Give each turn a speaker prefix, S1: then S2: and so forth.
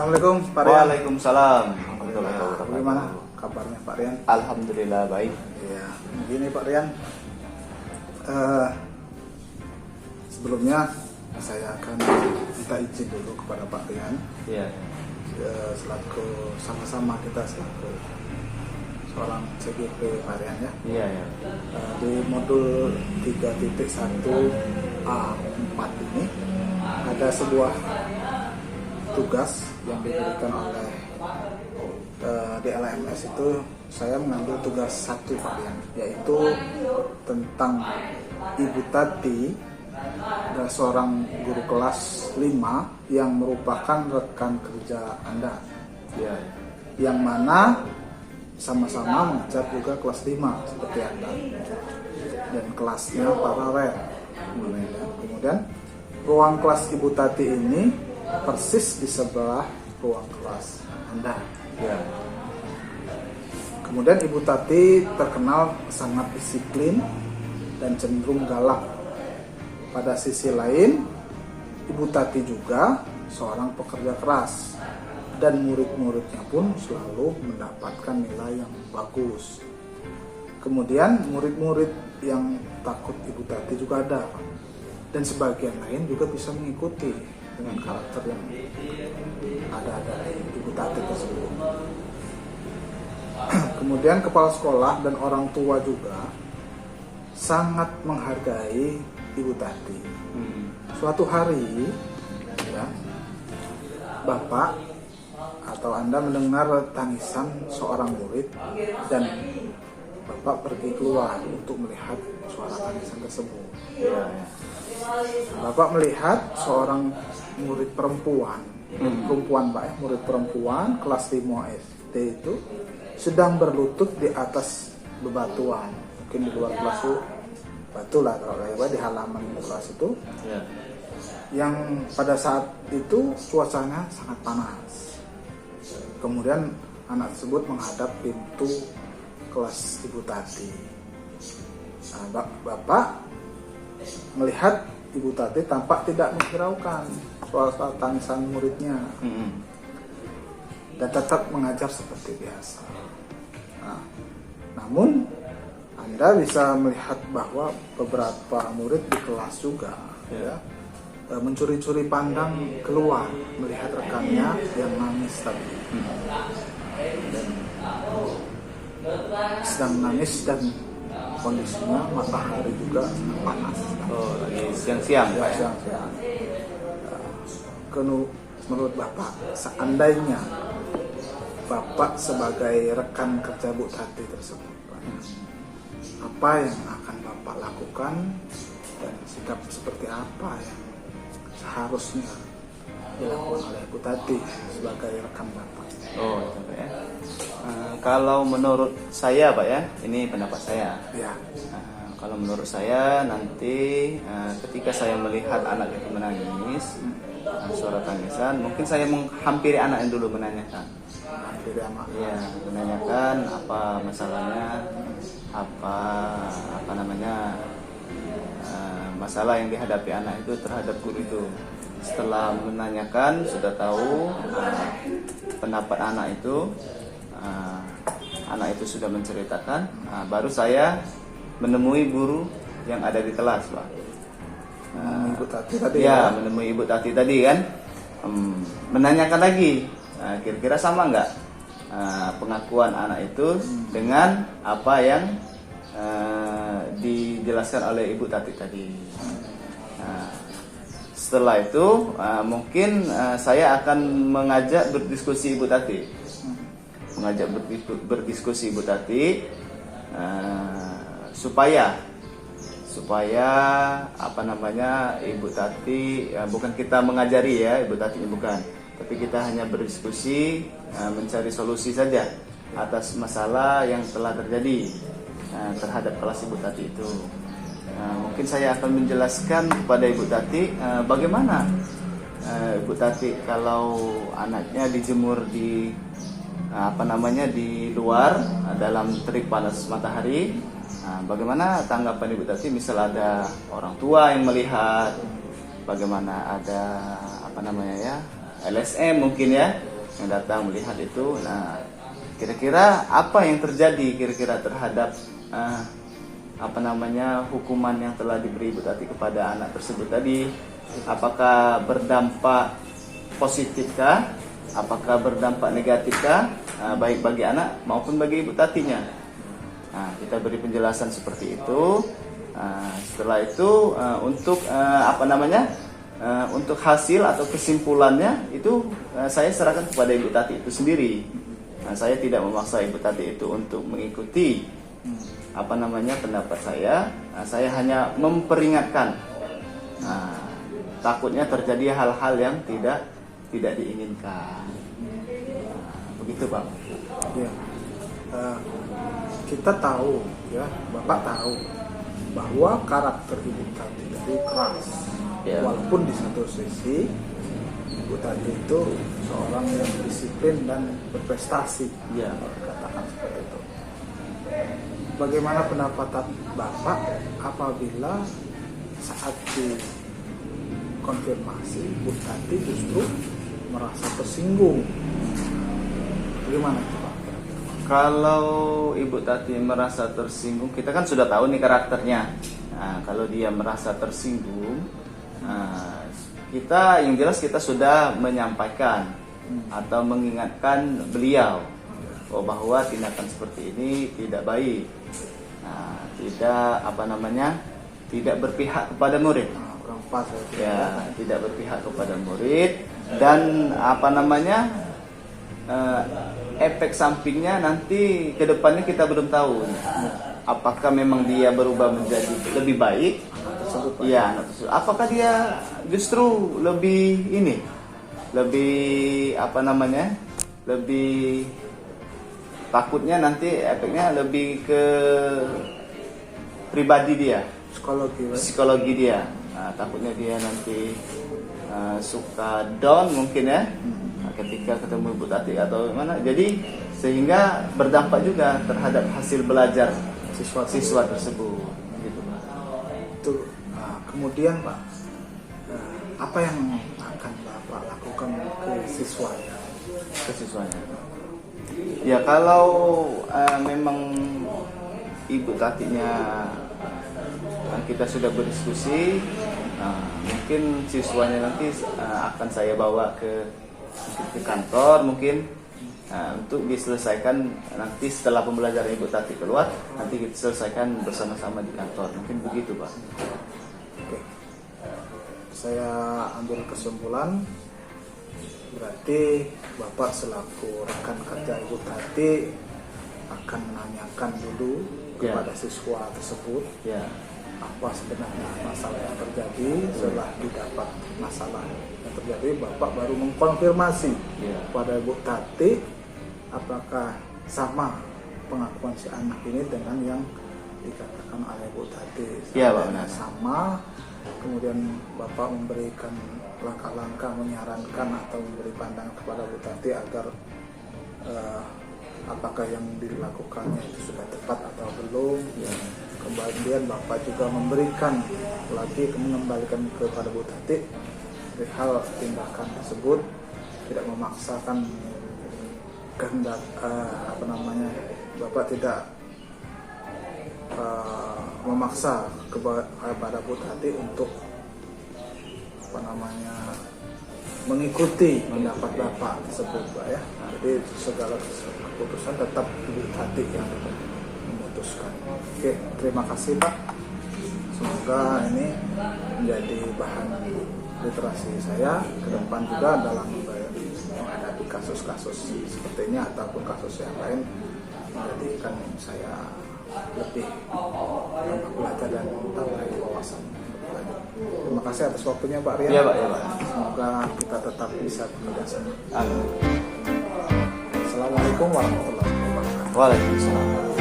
S1: Assalamualaikum Pak Rian.
S2: Waalaikumsalam.
S1: Bagaimana kabarnya Pak Rian?
S2: Alhamdulillah baik.
S1: Ya, begini Pak Rian. Sebelumnya saya akan minta izin dulu kepada Pak Rian.
S2: Iya.
S1: Selaku sama-sama kita selaku seorang CGP Pak Rian ya.
S2: Iya ya.
S1: Di modul 3.1A4 ini ada sebuah tugas yang diberikan oleh di LMS itu. Saya mengambil tugas satu Pak Rian, yaitu tentang Ibu Tati, ada seorang guru kelas 5 yang merupakan rekan kerja Anda,
S2: Iya.
S1: yang mana sama-sama mengajar juga kelas 5 seperti Anda, dan kelasnya paralel. Kemudian ruang kelas Ibu Tati ini persis di sebelah ruang kelas Anda.
S2: Iya.
S1: Kemudian Ibu Tati terkenal sangat disiplin dan cenderung galak. Pada sisi lain, Ibu Tati juga seorang pekerja keras, dan murid-muridnya pun selalu mendapatkan nilai yang bagus. Kemudian murid-murid yang takut Ibu Tati juga ada, dan sebagian lain juga bisa mengikuti dengan karakter yang ada dari Ibu Tati tersebut. Kemudian kepala sekolah dan orang tua juga sangat menghargai Ibu Tati. Suatu hari, ya, Bapak atau Anda mendengar tangisan seorang murid dan Bapak pergi keluar untuk melihat suara tangisan tersebut.
S2: Iya.
S1: Bapak melihat seorang murid perempuan, Pak ya, murid perempuan kelas 5 SD itu sedang berlutut di atas bebatuan, mungkin di luar kelas itu batu lah kalau lewat di halaman kelas itu.
S2: Iya.
S1: Yang pada saat itu cuacanya sangat panas. Kemudian anak tersebut menghadap pintu kelas Ibu Tati. Nah, Bapak melihat Ibu Tati tampak tidak menghiraukan soal tangisan muridnya, dan tetap mengajar seperti biasa. Nah, namun Anda bisa melihat bahwa beberapa murid di kelas juga ya, mencuri-curi pandang keluar melihat rekannya yang nangis tadi, dan sedang menangis, dan kondisinya matahari juga sangat panas.
S2: Oh, lagi siang-siang
S1: Ya,
S2: Pak ya?
S1: siang-siang. Menurut Bapak, seandainya Bapak sebagai rekan kerja Bu Tati tersebut, apa yang akan Bapak lakukan, dan sikap seperti apa yang seharusnya dilakukan oleh Bu Tati sebagai rekan Bapak?
S2: Oh, itu Pak ya. Kalau menurut saya Pak ya, ini pendapat saya.
S1: Ya.
S2: Kalau menurut saya nanti ketika saya melihat anak itu menangis, suara tangisan, mungkin saya menghampiri anak yang dulu menanyakan. Ya, menanyakan apa masalahnya, apa namanya, masalah yang dihadapi anak itu terhadap guru itu. Setelah menanyakan, sudah tahu pendapat anak itu sudah menceritakan, baru saya menemui guru yang ada di kelas, Pak.
S1: Ibu Tati tadi
S2: Ya, menemui Ibu Tati tadi kan, menanyakan lagi, kira-kira sama nggak pengakuan anak itu dengan apa yang dijelaskan oleh Ibu Tati tadi. Setelah itu mungkin saya akan mengajak berdiskusi Ibu Tati, berdiskusi Ibu Tati supaya apa namanya, Ibu Tati bukan kita mengajari ya, Ibu Tati bukan, tapi kita hanya berdiskusi, mencari solusi saja atas masalah yang telah terjadi terhadap kelas Ibu Tati itu. Mungkin saya akan menjelaskan kepada Ibu Tati bagaimana Ibu Tati kalau anaknya dijemur di di luar dalam terik panas matahari. Bagaimana tanggapan Ibu Tati misal ada orang tua yang melihat, bagaimana ada LSM mungkin ya, yang datang melihat itu. Nah, kira-kira apa yang terjadi kira-kira terhadap hukuman yang telah diberi Ibu Tati kepada anak tersebut tadi? Apakah berdampak positifkah? Apakah berdampak negatifkah? Baik bagi anak maupun bagi Ibu Tatinya. Nah, kita beri penjelasan seperti itu. Setelah itu untuk hasil atau kesimpulannya itu saya serahkan kepada Ibu Tati itu sendiri. Saya tidak memaksa Ibu Tati itu untuk mengikuti pendapat saya. Saya hanya memperingatkan. Takutnya terjadi hal-hal yang tidak diinginkan. Begitu, Bang.
S1: Ya. Kita tahu, ya, Bapak tahu bahwa karakter Ibu Tati itu keras.
S2: Ya.
S1: Walaupun di satu sisi Ibu Tati itu seorang yang disiplin dan berprestasi,
S2: Ya.
S1: katakan seperti itu. Bagaimana pendapat Bapak apabila saat dikonfirmasi Ibu Tati justru merasa tersinggung? Bagaimana itu, Pak?
S2: Kalau Ibu Tati merasa tersinggung, kita kan sudah tahu nih karakternya. Kalau dia merasa tersinggung, yang jelas kita sudah menyampaikan atau mengingatkan beliau bahwa tindakan seperti ini tidak baik, tidak berpihak kepada murid.
S1: Kurang pas
S2: Ya, tidak berpihak kepada murid dan efek sampingnya nanti ke depannya kita belum tahu. Apakah memang dia berubah menjadi lebih baik? Iya, apakah dia justru lebih takutnya nanti efeknya lebih ke pribadi dia, psikologi dia. Takutnya dia nanti suka down mungkin ya. Ketika ketemu Ibu Tati atau mana, jadi sehingga berdampak juga terhadap hasil belajar siswa tersebut, gitu Pak.
S1: Itu kemudian Pak, apa yang akan Bapak lakukan ke siswanya?
S2: Ya kalau memang Ibu Tatinya kita sudah berdiskusi, mungkin siswanya nanti akan saya bawa ke kantor mungkin untuk diselesaikan nanti setelah pembelajaran Ibu Tati keluar, nanti kita selesaikan bersama-sama di kantor, mungkin begitu Pak.
S1: Oke. Saya ambil kesimpulan, berarti Bapak selaku rekan kerja Ibu Tati akan menanyakan dulu kepada siswa tersebut apa sebenarnya masalah yang terjadi. Setelah didapat masalah yang terjadi, Bapak baru mengkonfirmasi kepada Ibu Tati apakah sama pengakuan si anak ini dengan yang dikatakan oleh Ibu Tati. Sama. Kemudian Bapak memberikan langkah-langkah, menyarankan atau memberi pandangan kepada Ibu Tati agar apakah yang dilakukannya itu sudah tepat atau belum. Kemudian Bapak juga memberikan mengembalikan kepada Bu Tati hal tindakan tersebut, tidak memaksakan kehendak Bapak tidak memaksa kepada Bu Tati untuk mengikuti pendapat Bapak tersebut, Pak ya. Jadi segala keputusan tetap Ibu Tati yang memutuskan. Oke, terima kasih Pak. Semoga ini menjadi bahan literasi saya ke depan juga dalam menghadapi kasus-kasus seperti ini ataupun kasus yang lain, menjadikan saya lebih belajar dan tambah wawasan. Terima kasih atas waktunya Pak Rian.
S2: Iya Pak, ya Pak.
S1: Semoga kita tetap bisa bekerja sama.
S2: Amin.
S1: Assalamualaikum warahmatullahi wabarakatuh.
S2: Waalaikumsalam.